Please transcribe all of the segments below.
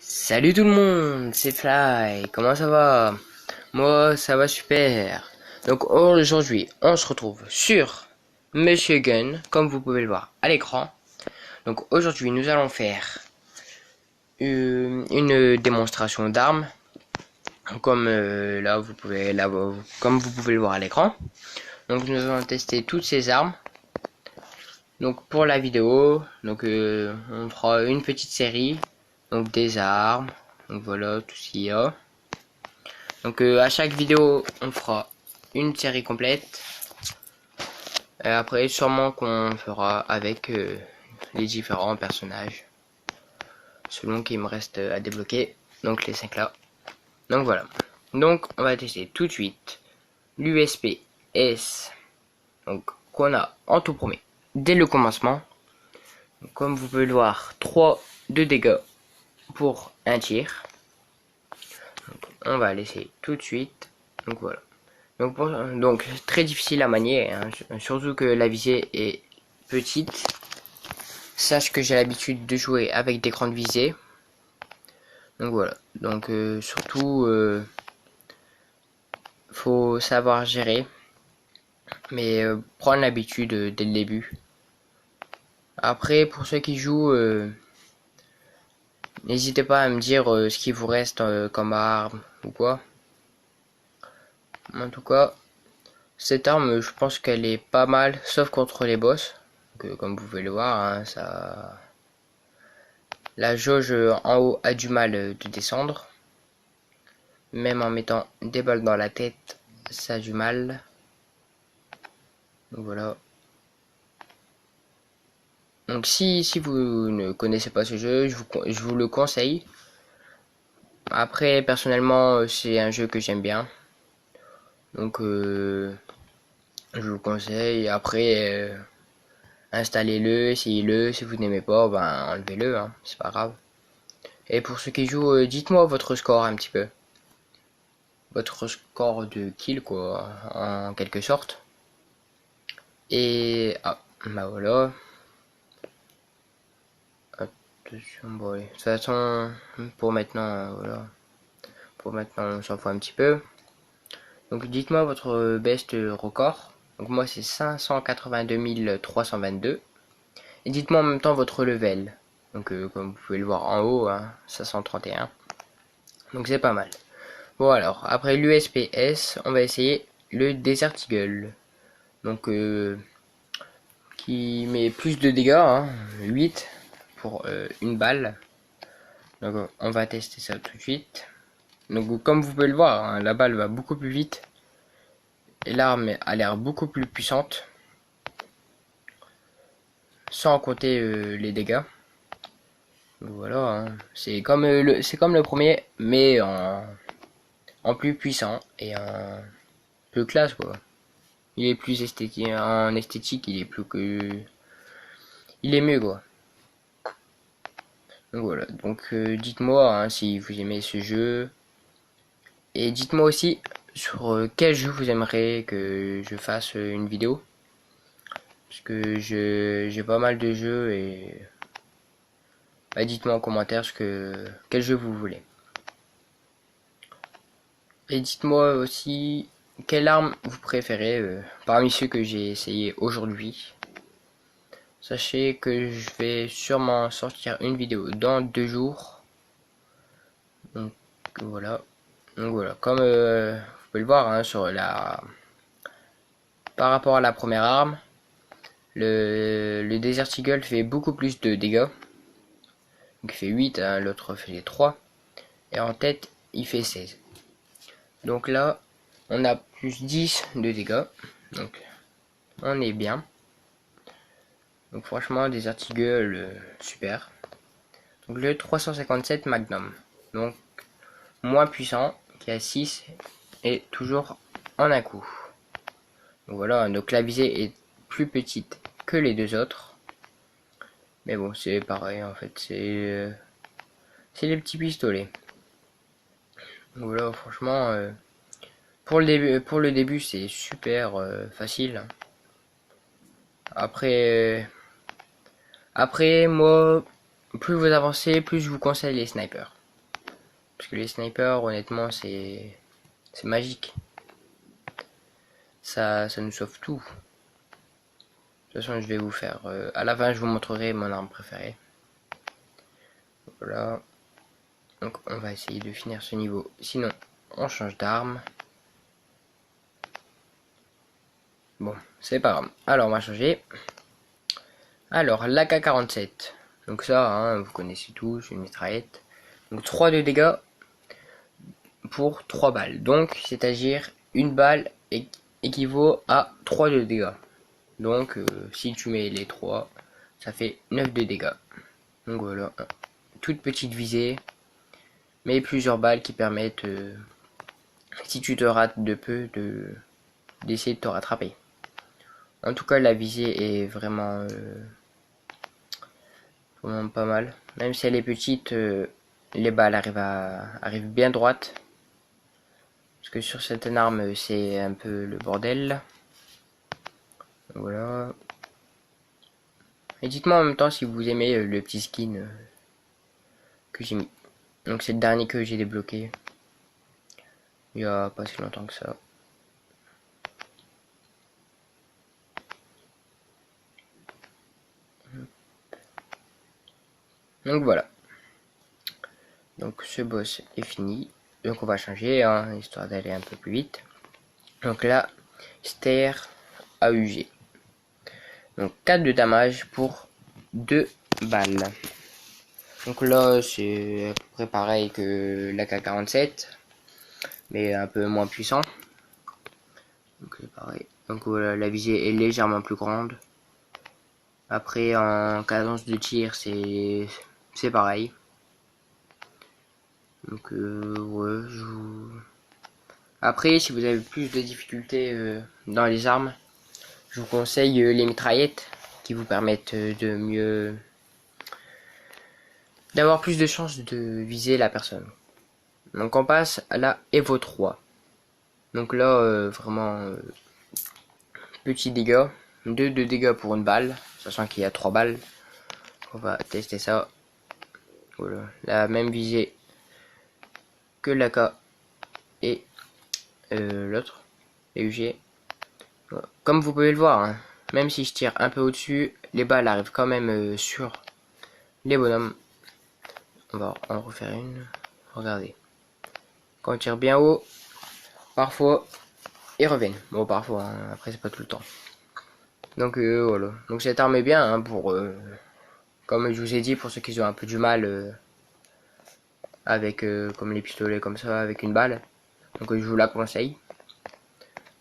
Salut tout le monde, c'est Fly, comment ça va? Moi ça va super. Donc aujourd'hui on se retrouve sur Monsieur Gun, comme vous pouvez le voir à l'écran. Donc aujourd'hui nous allons faire une démonstration d'armes, comme comme vous pouvez le voir à l'écran. Donc nous allons tester toutes ces armes. Donc pour la vidéo, on fera une petite série, donc des armes, donc voilà tout ce qu'il y a. Donc à chaque vidéo on fera une série complète. Et après sûrement qu'on fera avec les différents personnages selon qu'il me reste à débloquer. Donc les 5 là. Donc voilà. Donc on va tester tout de suite l'USP S. Donc qu'on a en tout premier dès le commencement. Donc, comme vous pouvez le voir, 3 de dégâts pour un tir. Donc, on va laisser tout de suite. Donc voilà. Donc très difficile à manier, hein, surtout que la visée est petite. Sache que j'ai l'habitude de jouer avec des grandes visées. Donc voilà. Donc surtout, faut savoir gérer, mais prendre l'habitude dès le début. Après, pour ceux qui jouent, n'hésitez pas à me dire ce qui vous reste comme arme ou quoi. En tout cas, cette arme, je pense qu'elle est pas mal, sauf contre les boss. Donc, comme vous pouvez le voir, hein, la jauge en haut a du mal de descendre. Même en mettant des balles dans la tête, ça a du mal. Donc voilà. Donc si vous ne connaissez pas ce jeu, je vous le conseille. Après, personnellement, c'est un jeu que j'aime bien. Donc je vous le conseille. Après, installez-le, essayez-le. Si vous n'aimez pas, ben enlevez-le, hein, c'est pas grave. Et pour ceux qui jouent, dites-moi votre score un petit peu. Votre score de kill, quoi, en quelque sorte. Et ah, bah voilà. Attention, bon, de toute façon, pour maintenant, voilà. Pour maintenant, on s'en fout un petit peu. Donc dites-moi votre best record. Donc moi c'est 582 322. Et dites-moi en même temps votre level. Donc comme vous pouvez le voir en haut, hein, 531. Donc c'est pas mal. Bon alors, après l'USPS, on va essayer le Desert Eagle. Donc qui met plus de dégâts, hein, 8 pour une balle. Donc on va tester ça tout de suite. Donc comme vous pouvez le voir, hein, la balle va beaucoup plus vite. Et l'arme a l'air beaucoup plus puissante. Sans compter les dégâts. Donc voilà, hein. C'est comme le premier, mais en plus puissant et en plus classe quoi. Il est plus esthétique, en esthétique, il est plus que, il est mieux quoi. Donc voilà, donc dites-moi hein, si vous aimez ce jeu et dites-moi aussi sur quel jeu vous aimeriez que je fasse une vidéo, parce que j'ai pas mal de jeux et bah, dites-moi en commentaire quel jeu vous voulez. Et dites-moi aussi quelle arme vous préférez parmi ceux que j'ai essayé aujourd'hui. Sachez que je vais sûrement sortir une vidéo dans 2 jours. Donc voilà. Donc voilà. Comme vous pouvez le voir hein, par rapport à la première arme, le Desert Eagle fait beaucoup plus de dégâts. Donc il fait 8, hein, l'autre fait 3. Et en tête, il fait 16. Donc là, on a plus 10 de dégâts. Donc on est bien. Donc franchement, des articles super. Donc le 357 Magnum. Donc moins puissant, qui a 6 et toujours en un coup. Donc voilà, donc la visée est plus petite que les deux autres. Mais bon, c'est pareil en fait, c'est les petits pistolets. Donc voilà, franchement, pour le début c'est super facile. Après, moi, plus vous avancez, plus je vous conseille les snipers. Parce que les snipers, honnêtement, c'est magique. Ça nous sauve tout. De toute façon, je vais vous faire... à la fin, je vous montrerai mon arme préférée. Voilà. Donc, on va essayer de finir ce niveau. Sinon, on change d'arme. Bon, c'est pas grave. Alors, on va changer. Alors, l'AK-47. Donc ça, hein, vous connaissez tous, une mitraillette. Donc 3 de dégâts pour 3 balles. Donc, c'est-à-dire une balle équivaut à 3 de dégâts. Donc, si tu mets les 3, ça fait 9 de dégâts. Donc voilà, toute petite visée, mais plusieurs balles qui permettent, si tu te rates de peu, d'essayer de te rattraper. En tout cas, la visée est vraiment, vraiment pas mal. Même si elle est petite, les balles arrivent bien droites. Parce que sur certaines armes, c'est un peu le bordel. Voilà. Et dites-moi en même temps si vous aimez le petit skin que j'ai mis. Donc c'est le dernier que j'ai débloqué. Il y a pas si longtemps que ça. Donc voilà. Donc ce boss est fini. Donc on va changer, hein, histoire d'aller un peu plus vite. Donc là, Ster AUG. Donc 4 de damage pour 2 balles. Donc là, c'est à peu près pareil que l'AK-47, mais un peu moins puissant. Donc c'est pareil. Donc voilà, la visée est légèrement plus grande. Après, en cadence de tir, c'est pareil. Donc ouais, Après, si vous avez plus de difficultés dans les armes, je vous conseille les mitraillettes qui vous permettent de mieux... d'avoir plus de chances de viser la personne. Donc on passe à la Evo 3. Donc là, vraiment, petit dégât. 2 de dégâts pour une balle, sachant qu'il y a 3 balles. On va tester ça. Voilà, la même visée que l'AK et l'autre, UG. Voilà. Comme vous pouvez le voir, hein, même si je tire un peu au-dessus, les balles arrivent quand même sur les bonhommes. On va en refaire une. Regardez. Quand on tire bien haut, parfois, ils reviennent. Bon, parfois, hein, après c'est pas tout le temps. Donc voilà. Donc cette arme est bien hein, pour, comme je vous ai dit, pour ceux qui ont un peu du mal avec, comme les pistolets comme ça, avec une balle. Donc je vous la conseille.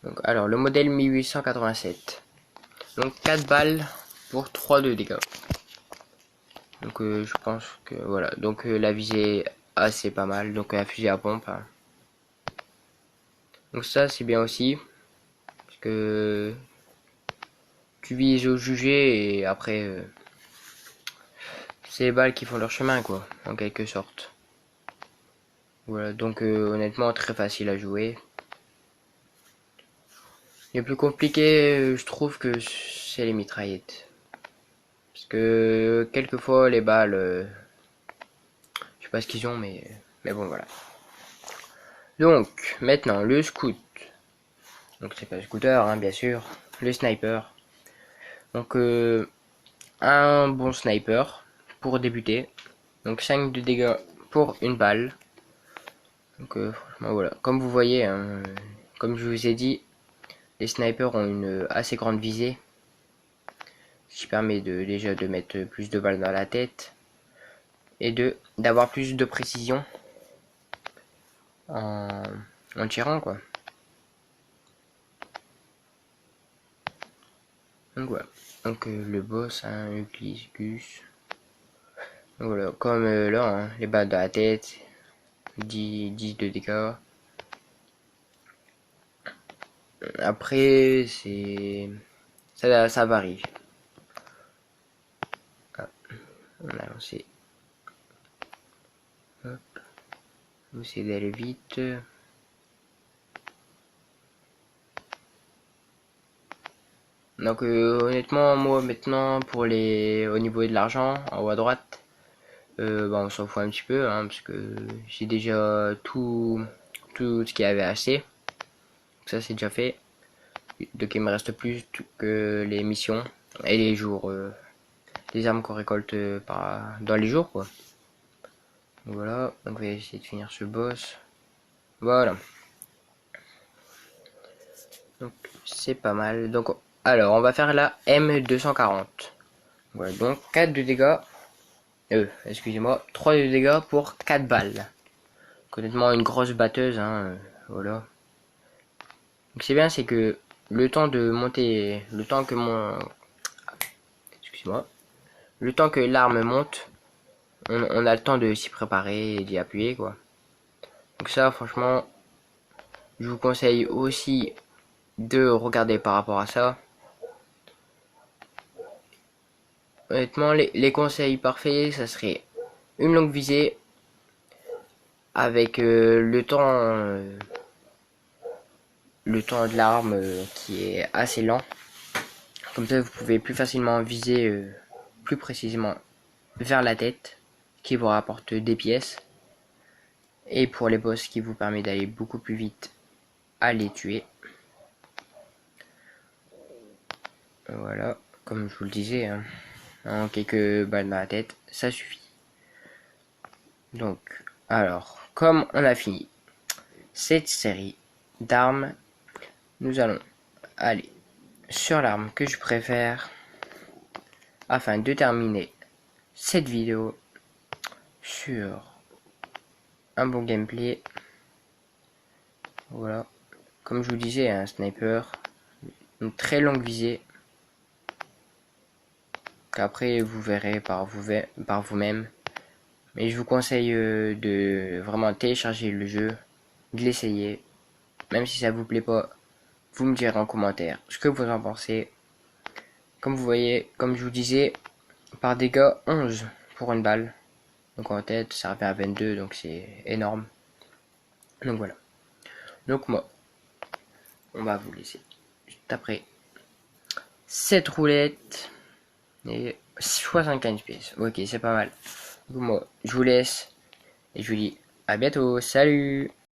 Donc alors le modèle 1887. Donc 4 balles pour 3 de dégâts. Donc je pense que voilà. Donc la visée est assez pas mal. Donc un fusil à pompe. Hein. Donc ça c'est bien aussi. Parce que tu vises au jugé et après c'est les balles qui font leur chemin quoi. En quelque sorte. Voilà. Donc honnêtement très facile à jouer. Les plus compliqués je trouve que c'est les mitraillettes. Parce que quelquefois les balles, je sais pas ce qu'ils ont, mais bon voilà. Donc maintenant le scout. Donc c'est pas le scooter, hein, bien sûr. Le sniper. Donc un bon sniper pour débuter. Donc 5 de dégâts pour une balle. Donc franchement voilà. Comme vous voyez, hein, comme je vous ai dit, les snipers ont une assez grande visée. Ce qui permet déjà de mettre plus de balles dans la tête. Et d'avoir plus de précision en tirant quoi. Donc voilà. Donc le boss, hein, Euclidus. Donc voilà, comme là, hein, les balles dans la tête, 10 de dégâts. Après, ça varie. Ah, on a lancé. Hop. On va essayer d'aller vite. Donc honnêtement, moi maintenant, au niveau de l'argent, en haut à droite, Bah, on s'en fout un petit peu, hein, parce que j'ai déjà tout ce qu'il y avait assez. Donc ça c'est déjà fait. Donc il me reste plus que les missions et les jours, les armes qu'on récolte dans les jours, quoi. Donc voilà, donc on va essayer de finir ce boss. Voilà. Donc c'est pas mal. Donc alors on va faire la M240. Voilà, donc 4 de dégâts. Excusez-moi, 3 de dégâts pour 4 balles. Honnêtement une grosse batteuse, hein, voilà. Donc c'est bien, c'est que le temps de monter, le temps que excusez-moi, le temps que l'arme monte, on a le temps de s'y préparer et d'y appuyer, quoi. Donc ça, franchement, je vous conseille aussi de regarder par rapport à ça. Honnêtement, les conseils parfaits, ça serait une longue visée avec le temps de l'arme qui est assez lent. Comme ça, vous pouvez plus facilement viser plus précisément vers la tête, qui vous rapporte des pièces. Et pour les boss, qui vous permet d'aller beaucoup plus vite à les tuer. Voilà, comme je vous le disais, hein, en quelques balles dans la tête, ça suffit. Donc, alors, comme on a fini cette série d'armes, nous allons aller sur l'arme que je préfère afin de terminer cette vidéo sur un bon gameplay. Voilà, comme je vous disais, un sniper, une très longue visée qu'après vous verrez par vous-même. Mais je vous conseille de vraiment télécharger le jeu, de l'essayer. Même si ça vous plaît pas, vous me direz en commentaire ce que vous en pensez. Comme vous voyez, comme je vous disais, par dégâts 11 pour une balle. Donc en tête, ça revient à 22, donc c'est énorme. Donc voilà. Donc moi, on va vous laisser juste après cette roulette et 75 pièces. Ok, c'est pas mal. Donc moi, je vous laisse et je vous dis à bientôt. Salut!